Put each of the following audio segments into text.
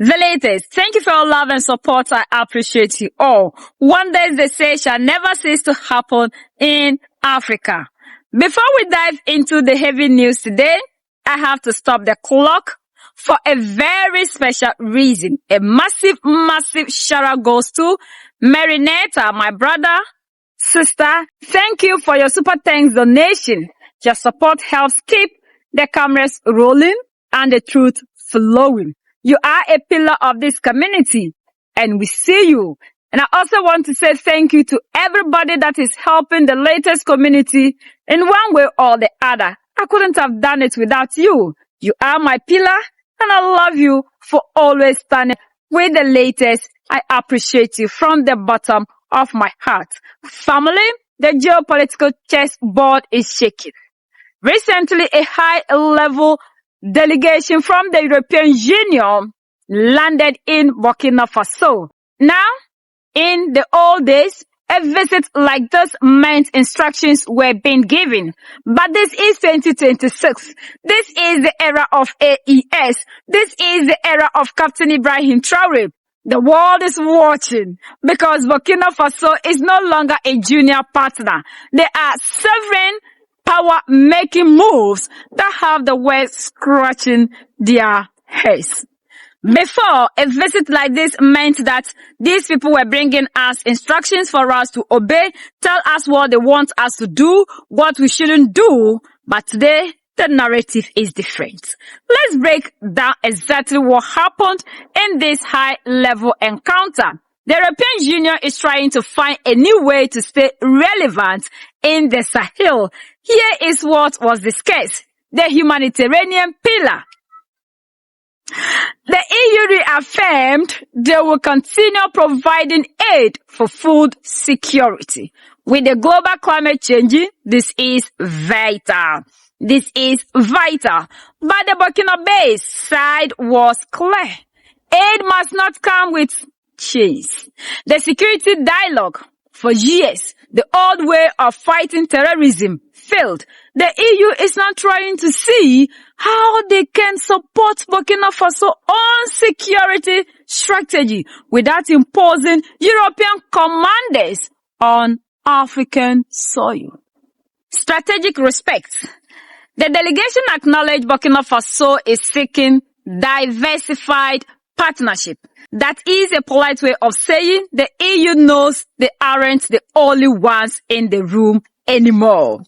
The latest. Thank you for your love and support. I appreciate you all. Wonders, they say, shall never cease to happen in Africa. Before we dive into the heavy news today, I have to stop the clock for a very special reason. A massive shout out goes to Marinetta, my brother, sister. Thank you for your super thanks donation. Your support helps keep the cameras rolling and the truth flowing. You are a pillar of this community, and we see you. And I also want to say thank you to everybody that is helping the latest community in one way or the other. I couldn't have done it without you. You are my pillar, and I love you for always standing with the latest. I appreciate you from the bottom of my heart. Family, the geopolitical chessboard is shaking. Recently, a high-level delegation from the European Union landed in Burkina Faso. Now, in the old days, a visit like this meant instructions were being given. But this is 2026. This is the era of AES. This is the era of Captain Ibrahim Traore. The world is watching because Burkina Faso is no longer a junior partner. They are sovereign power-making moves that have the West scratching their heads. Before, a visit like this meant that these people were bringing us instructions for us to obey, tell us what they want us to do, what we shouldn't do. But today, the narrative is different. Let's break down exactly what happened in this high-level encounter. The European Union is trying to find a new way to stay relevant in the Sahel. Here is what was discussed: the humanitarian pillar. The EU reaffirmed they will continue providing aid for food security. With the global climate changing, this is vital. This is vital. But the Burkina side was clear. Aid must not come with chains. The security dialogue for years, the old way of fighting terrorism, failed. The EU is now trying to see how they can support Burkina Faso on security strategy without imposing European commanders on African soil. Strategic respect. The delegation acknowledged Burkina Faso is seeking diversified partnership. That is a polite way of saying the EU knows they aren't the only ones in the room anymore.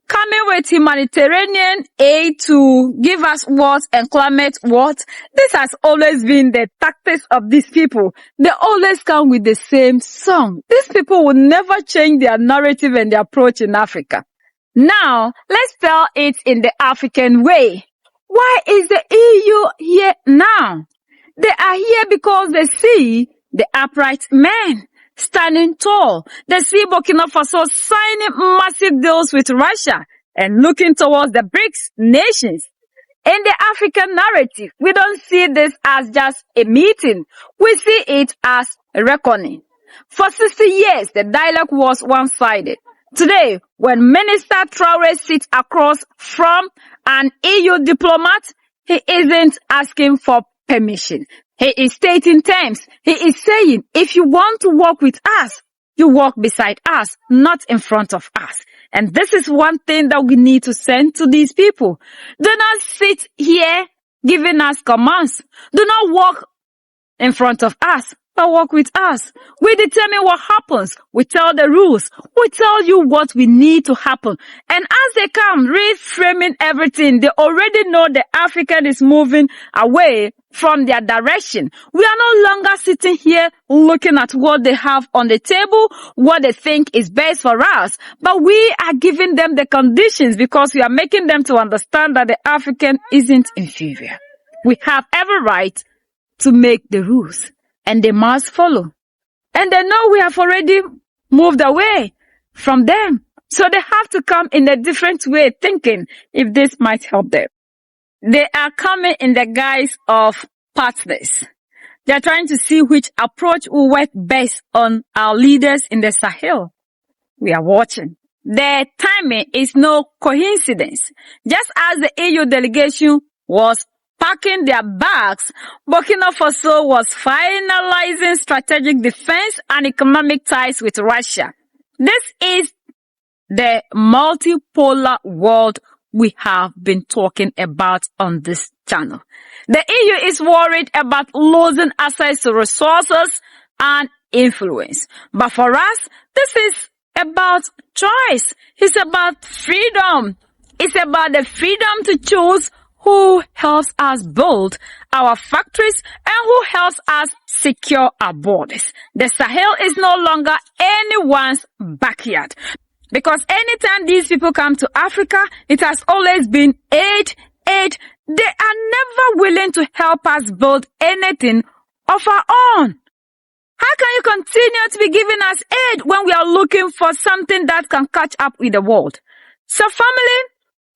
Coming with humanitarian aid to give us what and climate what, this has always been the tactics of these people. They always come with the same song. These people will never change their narrative and their approach in Africa. Now, let's tell it in the African way. Why is the EU here now? They are here because they see the upright men standing tall. They see Burkina Faso signing massive deals with Russia and looking towards the BRICS nations. In the African narrative, we don't see this as just a meeting. We see it as a reckoning. For 60 years, the dialogue was one-sided. Today, when Minister Traore sits across from an EU diplomat, he isn't asking for permission. He is stating terms. He is saying, if you want to work with us, you walk beside us, not in front of us. And this is one thing that we need to send to these people. Do not sit here giving us commands. Do not walk in front of us, but walk with us. We determine what happens. We tell the rules. We tell you what we need to happen. And as they come, reframing everything, they already know the African is moving away from their direction. We are no longer sitting here looking at what they have on the table, what they think is best for us, but we are giving them the conditions because we are making them to understand that the African isn't inferior. We have every right to make the rules, and they must follow. And they know we have already moved away from them. So they have to come in a different way, thinking if this might help them. They are coming in the guise of partners. They are trying to see which approach will work best on our leaders in the Sahel. We are watching. The timing is no coincidence. Just as the EU delegation was packing their bags, Burkina Faso was finalizing strategic defense and economic ties with Russia. This is the multipolar world we have been talking about on this channel. The EU is worried about losing access to resources and influence. But for us, this is about choice. It's about freedom. It's about the freedom to choose who helps us build our factories and who helps us secure our borders. The Sahel is no longer anyone's backyard. Because anytime these people come to Africa, it has always been aid. They are never willing to help us build anything of our own. How can you continue to be giving us aid when we are looking for something that can catch up with the world? So family,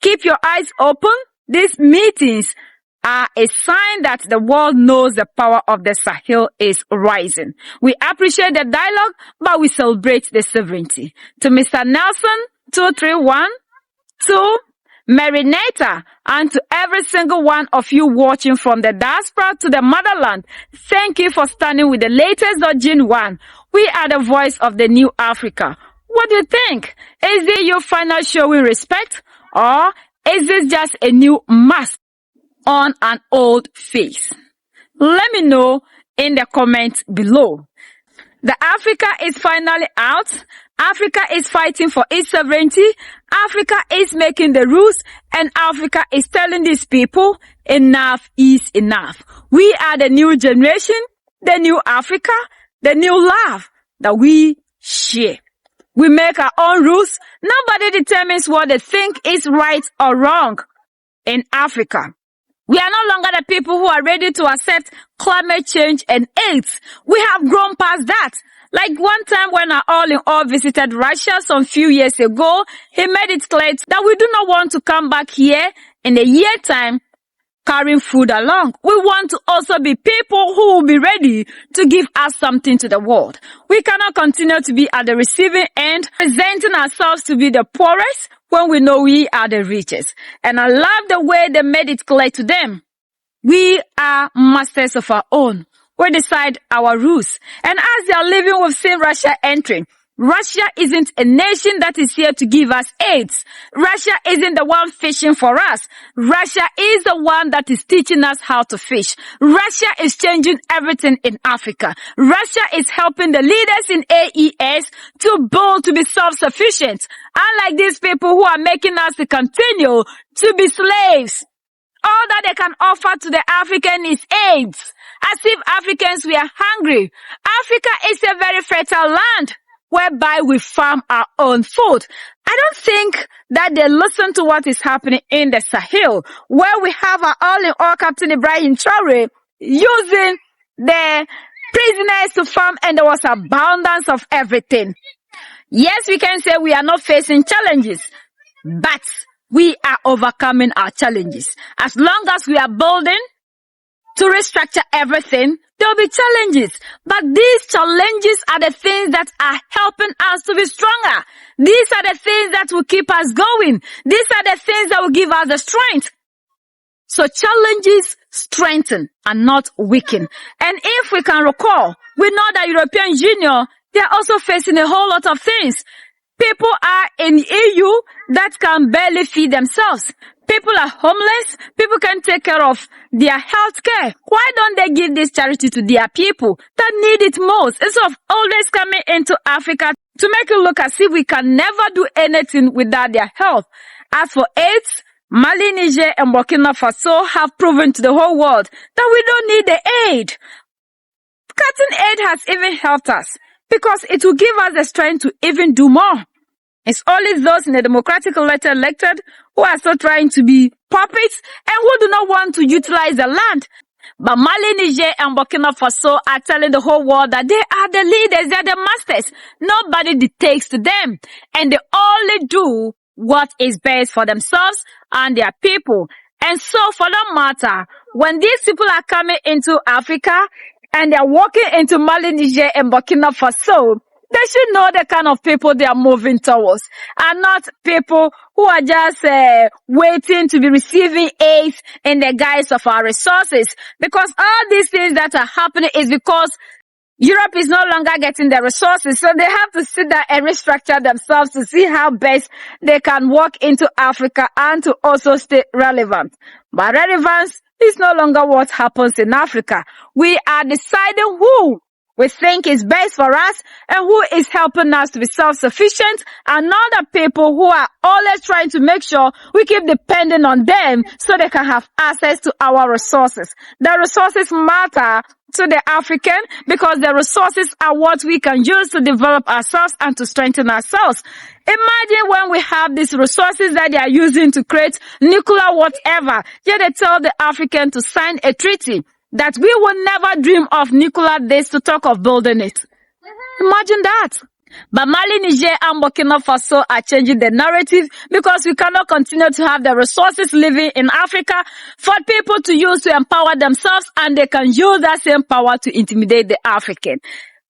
keep your eyes open. These meetings are a sign that the world knows the power of the Sahel is rising. We appreciate the dialogue, but we celebrate the sovereignty. To Mr. Nelson 231, to Marinata, and to every single one of you watching from the diaspora to the motherland, thank you for standing with the latest Gen 1. We are the voice of the new Africa. What do you think? Is it your final showing respect, or is this just a new mask on an old face? Let me know in the comments below. The Africa is finally out. Africa is fighting for its sovereignty. Africa is making the rules, and Africa is telling these people enough is enough. We are the new generation, the new Africa, the new love that we share. We make our own rules. Nobody determines what they think is right or wrong in Africa. We are no longer the people who are ready to accept climate change and AIDS. We have grown past that. Like one time when our all-in-all visited Russia some few years ago, he made it clear that we do not want to come back here in a year time carrying food along. We want to also be people who will be ready to give us something to the world. We cannot continue to be at the receiving end, presenting ourselves to be the poorest when we know we are the richest. And I love the way they made it clear to them. We are masters of our own. We decide our rules. And as they are leaving, we've seen Russia entering. Russia isn't a nation that is here to give us aids. Russia isn't the one fishing for us. Russia is the one that is teaching us how to fish. Russia is changing everything in Africa. Russia is helping the leaders in AES to be self-sufficient. Unlike these people who are making us to continue to be slaves. All that they can offer to the African is aids. As if Africans were hungry. Africa is a very fertile land whereby we farm our own food. I don't think that they listen to what is happening in the Sahel, where we have our all-in-all Captain Ibrahim Traore using the prisoners to farm, and there was abundance of everything. Yes, we can say we are not facing challenges, but we are overcoming our challenges. As long as we are building to restructure everything, there will be challenges. But these challenges are the things that are helping us to be stronger. These are the things that will keep us going. These are the things that will give us the strength. So challenges strengthen and not weaken. And if we can recall, we know that European Union, they are also facing a whole lot of things. People are in EU that can barely feed themselves. People are homeless. People can take care of their health care. Why don't they give this charity to their people that need it most, instead of always coming into Africa to make it look as if we can never do anything without their help? As for AIDS, Mali, Niger, and Burkina Faso have proven to the whole world that we don't need the aid. Cutting aid has even helped us because it will give us the strength to even do more. It's only those in the democratically elected who are still trying to be puppets and who do not want to utilize the land. But Mali, Niger, and Burkina Faso are telling the whole world that they are the leaders, they are the masters. Nobody dictates to them. And they only do what is best for themselves and their people. And so, for that matter, when these people are coming into Africa and they are walking into Mali, Niger, and Burkina Faso, They should know the kind of people they are moving towards, and not people who are just waiting to be receiving aid in the guise of our resources. Because all these things that are happening is because Europe is no longer getting the resources, so they have to sit down and restructure themselves to see how best they can walk into Africa and to also stay relevant. But relevance is no longer what happens in Africa. We are deciding who we think is best for us and who is helping us to be self-sufficient, and not the people who are always trying to make sure we keep depending on them so they can have access to our resources. The resources matter to the African because the resources are what we can use to develop ourselves and to strengthen ourselves. Imagine when we have these resources that they are using to create nuclear whatever, yet they tell the African to sign a treaty that we will never dream of nuclear this to talk of building it. Imagine that. But Mali, Niger, and Burkina Faso are changing the narrative because we cannot continue to have the resources living in Africa for people to use to empower themselves, and they can use that same power to intimidate the African.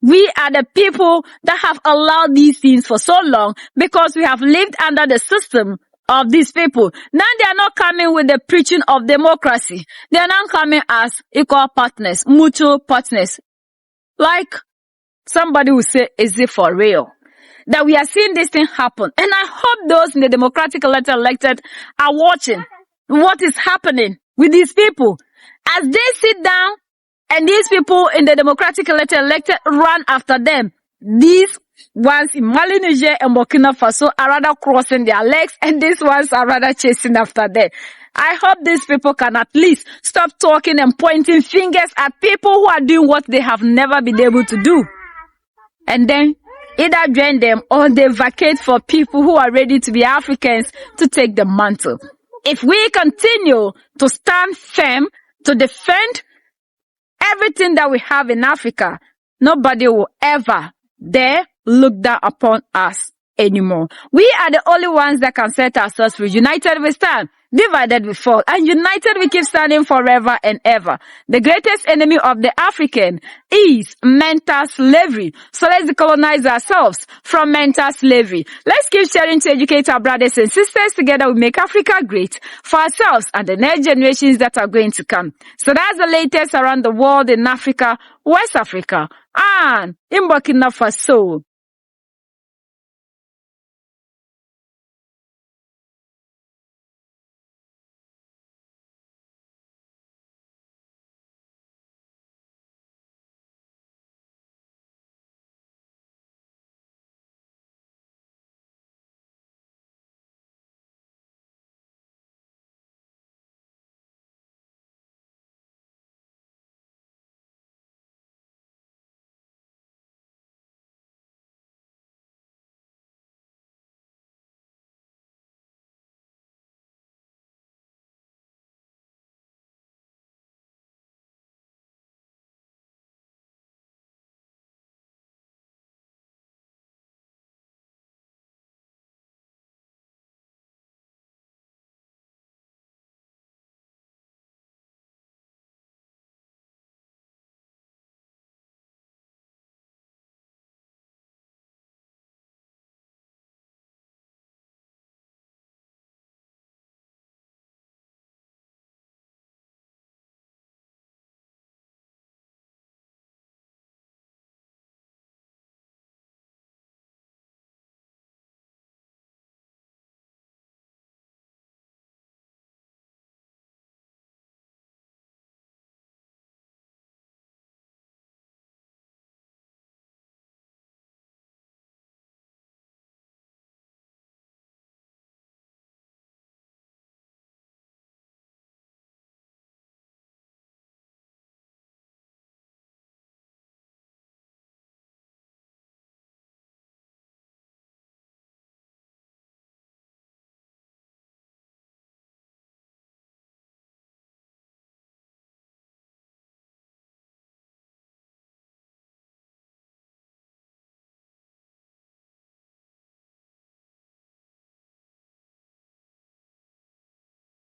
We are the people that have allowed these things for so long because we have lived under the system of these people. Now they are not coming with the preaching of democracy. They are not coming as equal partners, mutual partners. Like somebody will say, is it for real? That we are seeing this thing happen. And I hope those in the democratic elected are watching what is happening with these people. As they sit down and these people in the democratic elected run after them, these ones in Mali, Niger, and Burkina Faso are rather crossing their legs, and these ones are rather chasing after them. I hope these people can at least stop talking and pointing fingers at people who are doing what they have never been able to do. And then either join them or they vacate for people who are ready to be Africans to take the mantle. If we continue to stand firm to defend everything that we have in Africa, nobody will ever dare look down upon us anymore. We are the only ones that can set ourselves free. United we stand, divided we fall, and united we keep standing forever and ever. The greatest enemy of the African is mental slavery. So let's decolonize ourselves from mental slavery. Let's keep sharing to educate our brothers and sisters. Together we make Africa great for ourselves and the next generations that are going to come. So that's the latest around the world in Africa, West Africa, and in Burkina Faso.